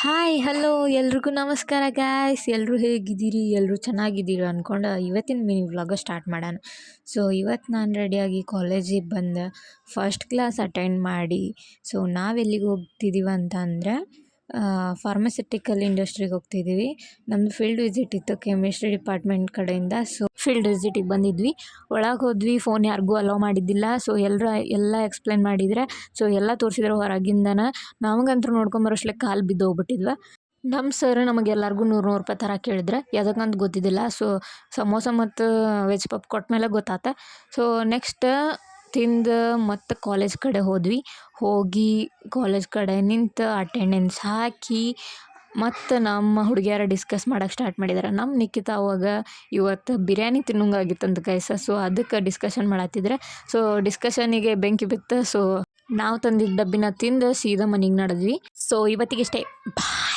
Hi hello ಎಲ್ರಿಗೂ ನಮಸ್ಕಾರ guys. ಎಲ್ಲರೂ ಹೇಗಿದ್ದೀರಿ? ಎಲ್ಲರೂ ಚೆನ್ನಾಗಿದ್ದೀರಿ ಅಂದ್ಕೊಂಡು ಇವತ್ತಿನ ಮಿನಿ ವ್ಲಾಗ ಸ್ಟಾರ್ಟ್ ಮಾಡೋಣ. ಸೊ ಇವತ್ತು ನಾನು ರೆಡಿಯಾಗಿ ಕಾಲೇಜಿಗೆ ಬಂದೆ, ಫಸ್ಟ್ ಕ್ಲಾಸ್ ಅಟೆಂಡ್ ಮಾಡಿ. ಸೊ ನಾವೆಲ್ಲಿಗೆ ಹೋಗ್ತಿದ್ದೀವಿ ಅಂತ ಅಂದರೆ ಫಾರ್ಮಸ್ಯೂಟಿಕಲ್ ಇಂಡಸ್ಟ್ರಿಗೆ ಹೋಗ್ತಿದ್ದೀವಿ. ನಮ್ಮದು ಫೀಲ್ಡ್ ವಿಸಿಟ್ ಇತ್ತು ಕೆಮಿಸ್ಟ್ರಿ ಡಿಪಾರ್ಟ್ಮೆಂಟ್ ಕಡೆಯಿಂದ. ಸೊ ಫೀಲ್ಡ್ ವಿಸಿಟಿಗೆ ಬಂದಿದ್ವಿ. ಒಳಗೆ ಹೋದ್ವಿ, ಫೋನ್ ಯಾರಿಗೂ ಅಲೋ ಮಾಡಿದ್ದಿಲ್ಲ. ಸೊ ಎಲ್ಲ ಎಕ್ಸ್ಪ್ಲೇನ್ ಮಾಡಿದರೆ, ಸೊ ಎಲ್ಲ ತೋರಿಸಿದ್ರು ಹೊರಗಿಂದನ. ನಮಗಂತೂ ನೋಡ್ಕೊಂಬರೋಷ್ಲೆ ಕಾಲು ಬಿದ್ದೋಗ್ಬಿಟ್ಟಿದ್ವ. ನಮ್ಮ ಸರ್ ನಮಗೆಲ್ಲರಿಗೂ 100 ರೂಪಾಯಿ ಥರ ಕೇಳಿದ್ರೆ ಯಾವುದಕ್ಕಂತ ಗೊತ್ತಿದ್ದಿಲ್ಲ. ಸೊ ಸಮೋಸ ಮತ್ತು ವೆಜ್ ಪಪ್ ಕೊಟ್ಟ ಮೇಲೆ ಗೊತ್ತಾತ. ಸೊ ನೆಕ್ಸ್ಟ್ ತಿಂದು ಮತ್ತು ಕಾಲೇಜ್ ಕಡೆ ಹೋಗಿ ಕಾಲೇಜ್ ಕಡೆ ನಿಂತು ಅಟೆಂಡೆನ್ಸ್ ಹಾಕಿ ಮತ್ತು ನಮ್ಮ ಹುಡುಗಿಯರ ಡಿಸ್ಕಸ್ ಮಾಡೋಕ್ಕೆ ಸ್ಟಾರ್ಟ್ ಮಾಡಿದ್ದಾರೆ. ನಮ್ಮ ನಿಖಿತಾ ಅವಾಗ ಇವತ್ತು ಬಿರಿಯಾನಿ ತಿನ್ನೋಂಗಾಗಿತ್ತಂತ ಗೈಸ. ಸೊ ಅದಕ್ಕೆ ಡಿಸ್ಕಷನ್ ಮಾಡತ್ತಿದ್ರೆ, ಸೊ ಡಿಸ್ಕಷನಿಗೆ ಬೆಂಕಿ ಬಿತ್ತು. ಸೊ ನಾವು ತಂದಿದ್ದ ಡಬ್ಬಿನ ತಿಂದು ಸೀದಾ ಮನೆಗೆ ನಡೆದ್ವಿ. ಸೊ ಇವತ್ತಿಗೆ ಇಷ್ಟೇ, ಬಾಯ್.